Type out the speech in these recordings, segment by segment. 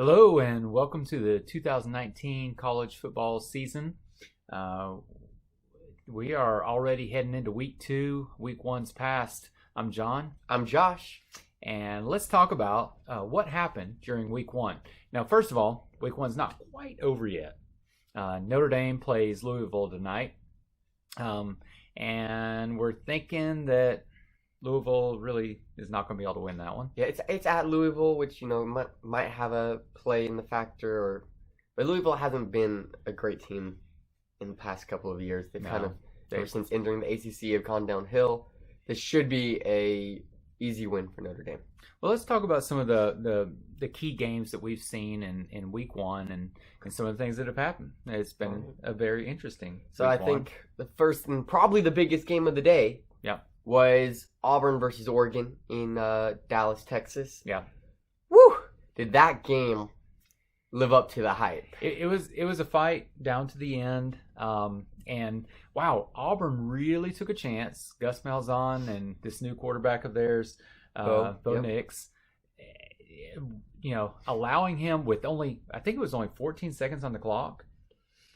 Hello and welcome to the 2019 college football season. We are already heading into week 2. Week 1's past. I'm John. I'm Josh. And let's talk about what happened during week 1. Now, first of all, week 1's not quite over yet. Notre Dame plays Louisville tonight. And we're thinking that Louisville really is not going to be able to win that one. Yeah, it's at Louisville, which might have a play in the factor. But Louisville hasn't been a great team in the past couple of years. Ever since entering the ACC, have gone downhill. This should be a easy win for Notre Dame. Well, let's talk about some of the key games that we've seen in week 1 and some of the things that have happened. It's been a very interesting. So I think the first and probably the biggest game of the day. Yeah. Was Auburn versus Oregon in Dallas, Texas. Yeah. Woo! Did that game live up to the hype? It was a fight down to the end. And wow, Auburn really took a chance. Gus Malzahn and this new quarterback of theirs, Bo Nix, allowing him with only 14 seconds on the clock.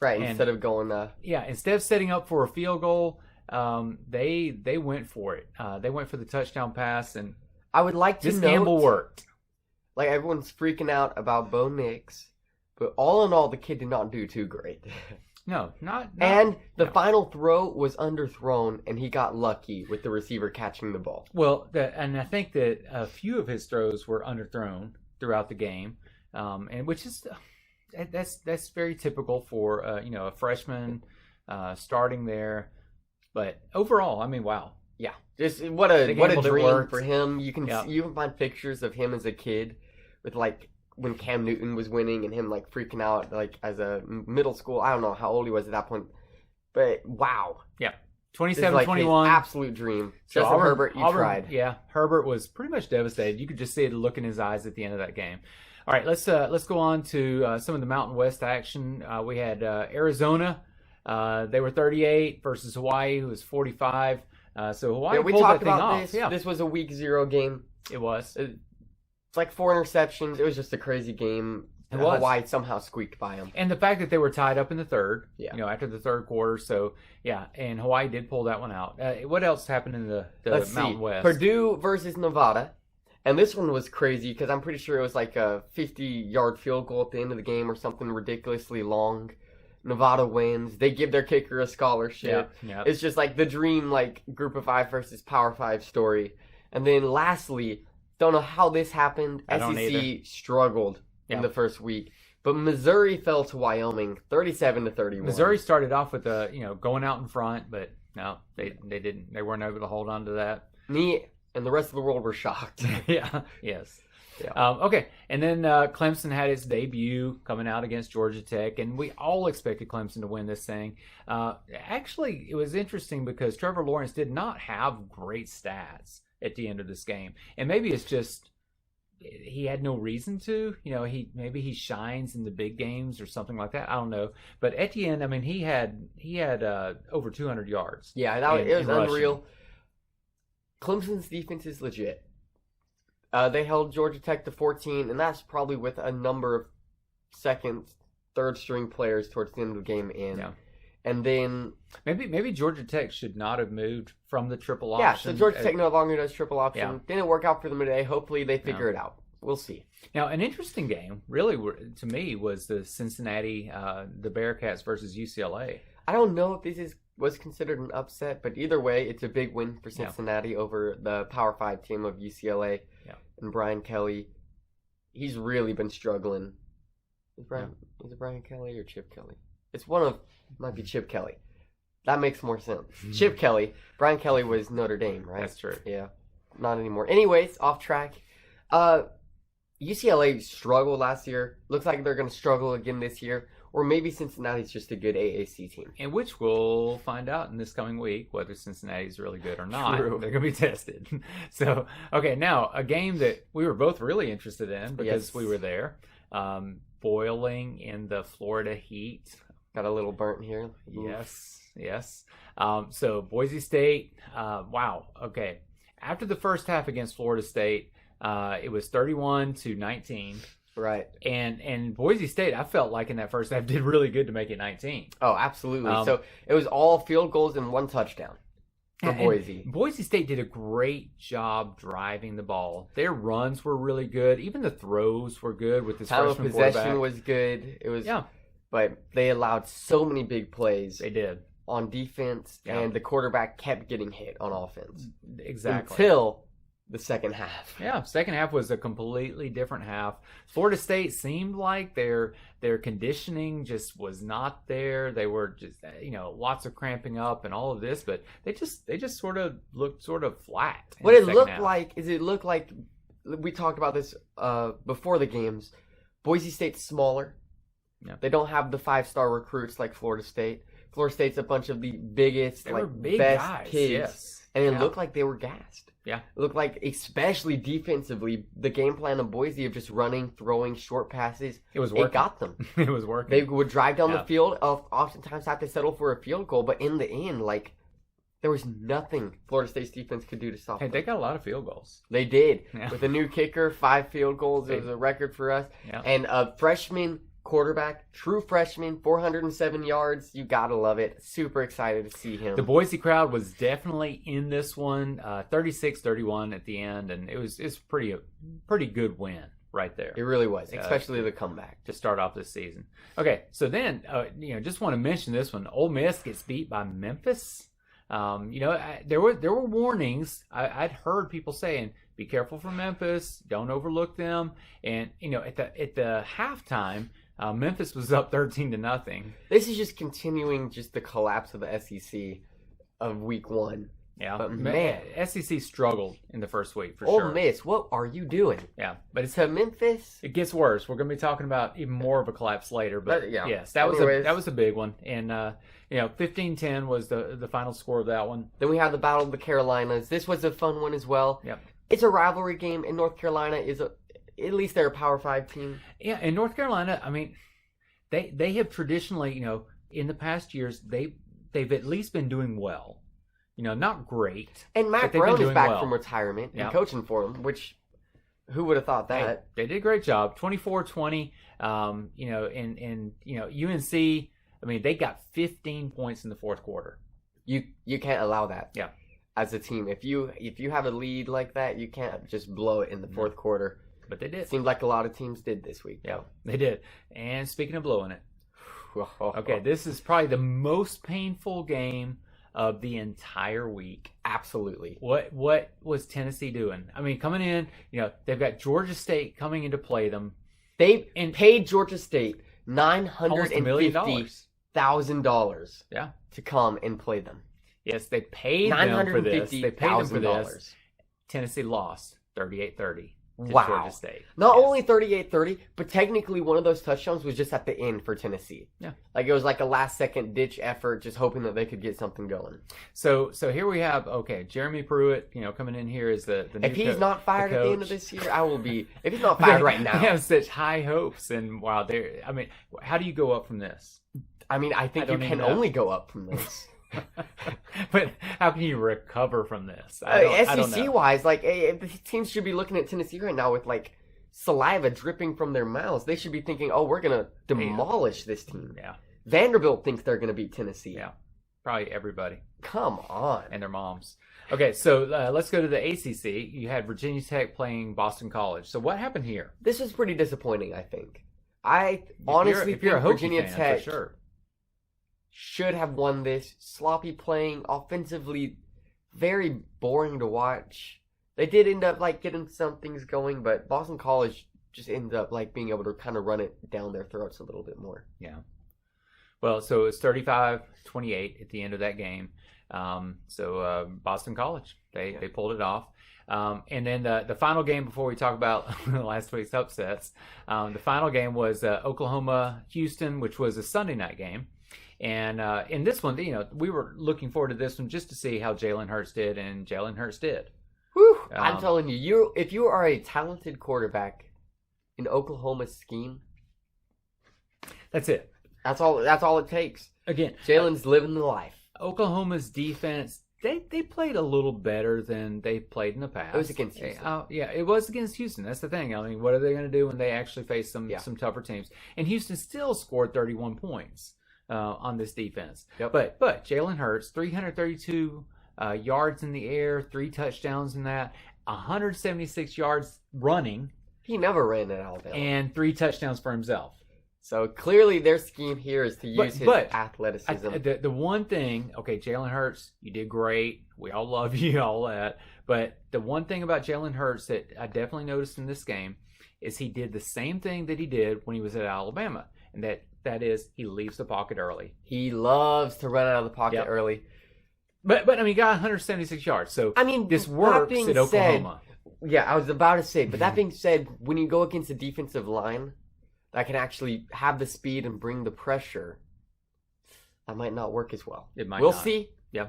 Right, instead of going instead of setting up for a field goal, they went for it. They went for the touchdown pass, and I would like to this note, gamble worked. Like, everyone's freaking out about Bo Nix, but all in all, the kid did not do too great. No, not. And the final throw was underthrown, and he got lucky with the receiver catching the ball. Well, and I think that a few of his throws were underthrown throughout the game, and which is that's very typical for a freshman starting there. But overall, I mean, wow. Yeah, just what a dream for him. You can find pictures of him as a kid with when Cam Newton was winning and him freaking out as a middle school. I don't know how old he was at that point, but wow. Yeah, 27-21, absolute dream. So Justin Herbert, you tried. Yeah, Herbert was pretty much devastated. You could just see the look in his eyes at the end of that game. All right, let's go on to some of the Mountain West action. We had Arizona. They were 38 versus Hawaii, who was 45. So Hawaii pulled that thing off. This. Yeah. This was a week 0 game. It was. It's like 4 interceptions. It was just a crazy game. Hawaii somehow squeaked by them. And the fact that they were tied up in the third, after the third quarter. So, and Hawaii did pull that one out. What else happened in the Mountain West? Purdue versus Nevada. And this one was crazy because I'm pretty sure it was like a 50-yard field goal at the end of the game or something ridiculously long. Nevada wins. They give their kicker a scholarship. Yeah. It's just like the dream, Group of 5 versus Power 5 story. And then lastly, don't know how this happened. SEC struggled in the first week, but Missouri fell to Wyoming, 37-31. Missouri started off with going out in front, but no, they didn't. They weren't able to hold on to that. Me and the rest of the world were shocked. Yeah. Yes. Yeah. Okay, and then Clemson had its debut coming out against Georgia Tech, and we all expected Clemson to win this thing. Actually, it was interesting because Trevor Lawrence did not have great stats at the end of this game, and maybe it's just he had no reason to. He shines in the big games or something like that. I don't know, but at the end, I mean, he had over 200 yards. Yeah, it was unreal. Clemson's defense is legit. They held Georgia Tech to 14, and that's probably with a number of second, third-string players towards the end of the game in. Yeah. And then maybe Georgia Tech should not have moved from the triple option. Yeah, so Georgia Tech no longer does triple option. Yeah. Didn't work out for them today. Hopefully they figure it out. We'll see. Now, an interesting game, really, to me, was the Cincinnati, the Bearcats versus UCLA. I don't know if this was considered an upset, but either way, it's a big win for Cincinnati over the Power 5 team of UCLA. Yeah. And Brian Kelly, he's really been struggling. Is it Brian Kelly or Chip Kelly? Might be Chip Kelly. That makes more sense. Chip Kelly. Brian Kelly was Notre Dame, right? That's true. Yeah. Not anymore. Anyways, off track. UCLA struggled last year. Looks like they're going to struggle again this year. Or maybe Cincinnati's just a good AAC team. And which we'll find out in this coming week, whether Cincinnati's really good or not. True. They're going to be tested. So, okay, now, a game that we were both really interested in because we were there. Boiling in the Florida heat. Got a little burnt here. Yes. So, Boise State, wow, okay. After the first half against Florida State, it was 31-19. Right. And Boise State, I felt like in that first half did really good to make it 19. Oh, absolutely. So it was all field goals and 1 touchdown for Boise. Boise State did a great job driving the ball. Their runs were really good. Even the throws were good with this time of freshman possession quarterback. was good. It was but they allowed so many big plays. They did on defense, and the quarterback kept getting hit on offense. Exactly. Until the second half. Yeah, second half was a completely different half. Florida State seemed like their conditioning just was not there. They were just lots of cramping up and all of this, but they just sort of looked sort of flat. What it looked like is we talked about this before the games. Boise State's smaller. Yeah. They don't have the 5-star recruits like Florida State. Florida State's a bunch of the biggest, big best guys, kids. Yes. And it looked like they were gassed. Yeah. It looked like, especially defensively, the game plan of Boise of just running, throwing short passes, it got them. It was working. They would drive down the field, oftentimes have to settle for a field goal, but in the end, there was nothing Florida State's defense could do to stop them. They got a lot of field goals. They did. Yeah. With a new kicker, 5 field goals. It was a record for us. Yeah. And a freshman quarterback, true freshman, 407 yards. You gotta love it. Super excited to see him. The Boise crowd was definitely in this one, 36-31 at the end, and it's pretty good win right there. It really was, especially the comeback to start off this season. Okay, so then just want to mention this one. Ole Miss gets beat by Memphis. There were warnings. I'd heard people saying, "Be careful for Memphis. Don't overlook them." And at the halftime, Memphis was up 13-0. This is just continuing the collapse of the SEC of week 1. Yeah, but man, SEC struggled in the first week for sure. Ole Miss, what are you doing? Yeah, but it's to Memphis. It gets worse. We're going to be talking about even more of a collapse later. But yes, that was a big one. And 15-10 was the final score of that one. Then we have the Battle of the Carolinas. This was a fun one as well. Yep. It's a rivalry game, and North Carolina at least they're a Power 5 team. Yeah, and North Carolina, I mean, they have traditionally, in the past years, they've at least been doing well. Not great. And Matt Brown is back from retirement and coaching for them, which who would have thought that? They did a great job. 24-20. And UNC, I mean, they got 15 points in the fourth quarter. You can't allow that. Yeah. As a team, if you have a lead like that, you can't just blow it in the fourth quarter. But they did. Seemed like a lot of teams did this week. Yeah, they did. And speaking of blowing it, okay, this is probably the most painful game of the entire week. Absolutely. What was Tennessee doing? I mean, coming in, they've got Georgia State coming in to play them. They paid Georgia State $950,000 to come and play them. Yes, they paid them for this. They paid them for this. Tennessee lost 38-30. Wow. Georgia State. Not only 38-30, but technically one of those touchdowns was just at the end for Tennessee. Yeah. It was like a last-second ditch effort, just hoping that they could get something going. So here we have, Jeremy Pruitt, coming in here as the new If he's not fired at the end of this year, I will be. If he's not fired right now. They have such high hopes, and wow, how do you go up from this? I mean, I think you can only go up from this. But how can you recover from this? SEC-wise, teams should be looking at Tennessee right now with saliva dripping from their mouths. They should be thinking, "Oh, we're gonna demolish this team." Yeah. Vanderbilt thinks they're gonna beat Tennessee. Yeah. Probably everybody. Come on. And their moms. Okay, so let's go to the ACC. You had Virginia Tech playing Boston College. So what happened here? This was pretty disappointing, I think. I honestly think Virginia Tech for sure should have won this. Sloppy playing, offensively very boring to watch. They did end up getting some things going, but Boston College just ended up being able to kind of run it down their throats a little bit more. Yeah. Well, so it's 35-28 at the end of that game. Boston College, they pulled it off. And then the final game before we talk about last week's upsets, the final game was Oklahoma-Houston, which was a Sunday night game. And in this one, we were looking forward to this one just to see how Jalen Hurts did, and Jalen Hurts did. Whew, I'm telling you, if you are a talented quarterback in Oklahoma's scheme, that's it. That's all it takes. Again, Jalen's living the life. Oklahoma's defense they played a little better than they played in the past. It was against Houston. Yeah, it was against Houston. That's the thing. I mean, what are they going to do when they actually face some tougher teams? And Houston still scored 31 points on this defense. Yep. But Jalen Hurts, 332 yards in the air, 3 touchdowns in that, 176 yards running. He never ran at Alabama. And 3 touchdowns for himself. So clearly their scheme here is to use his athleticism. The one thing, okay, Jalen Hurts, you did great. We all love you, all that. But the one thing about Jalen Hurts that I definitely noticed in this game is he did the same thing that he did when he was at Alabama. And that is he leaves the pocket early. He loves to run out of the pocket early. But I mean, he got 176 yards. So I mean, this works at Oklahoma. Yeah, I was about to say, but that being said, when you go against a defensive line that can actually have the speed and bring the pressure, that might not work as well. It might. We'll see. Yeah.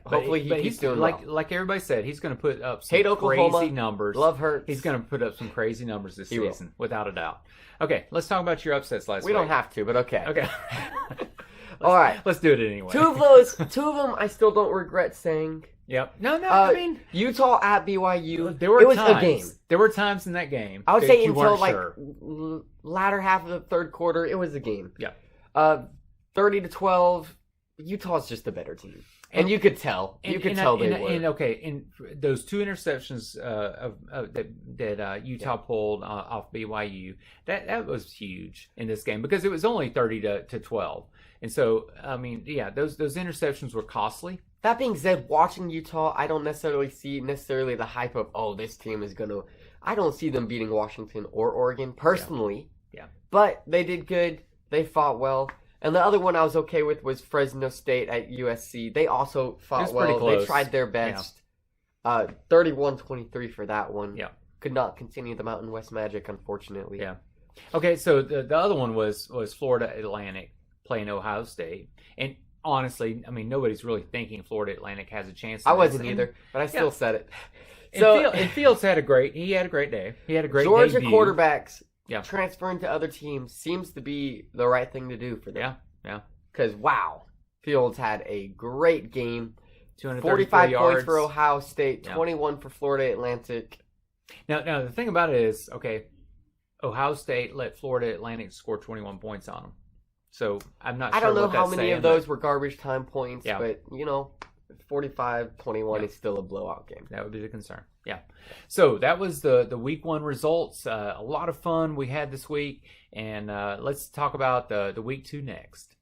Hopefully he keeps doing well. Like everybody said, he's going to put up some crazy numbers. Love Hurts. He's going to put up some crazy numbers this season, without a doubt. Okay, let's talk about your upsets last week. We don't have to, but okay. Okay. All right. Let's do it anyway. Two of them I still don't regret saying. Yep. No, I mean, Utah at BYU. It was a game. There were times in that game. I would say until latter half of the third quarter, it was a game. Yeah. 30-12. Utah's just a better team, and you could tell. You could tell they were. And those 2 interceptions that Utah pulled off BYU, that was huge in this game because it was only 30-12, and so I mean, those interceptions were costly. That being said, watching Utah, I don't necessarily see the hype of, this team is going to... I don't see them beating Washington or Oregon, personally. Yeah. But they did good. They fought well. And the other one I was okay with was Fresno State at USC. They also fought well. They tried their best. 31-23 for that one. Yeah. Could not continue the Mountain West magic, unfortunately. Yeah. Okay, so the other one was Florida Atlantic playing Ohio State. And honestly, I mean, nobody's really thinking Florida Atlantic has a chance. I wasn't either, but I still said it. So Fields had a great day. He had a great Georgia debut. Quarterbacks transferring to other teams seems to be the right thing to do for them. Yeah. Because, wow, Fields had a great game. 245 45 points for Ohio State, 21 for Florida Atlantic. Now, the thing about it is, okay, Ohio State let Florida Atlantic score 21 points on them. So I'm not sure. I don't know what how that's many saying, of those were garbage time points, Yeah. but 45-21 is still a blowout game. That would be the concern. Yeah. So that was the week 1 results. A lot of fun we had this week, and let's talk about the week 2 next.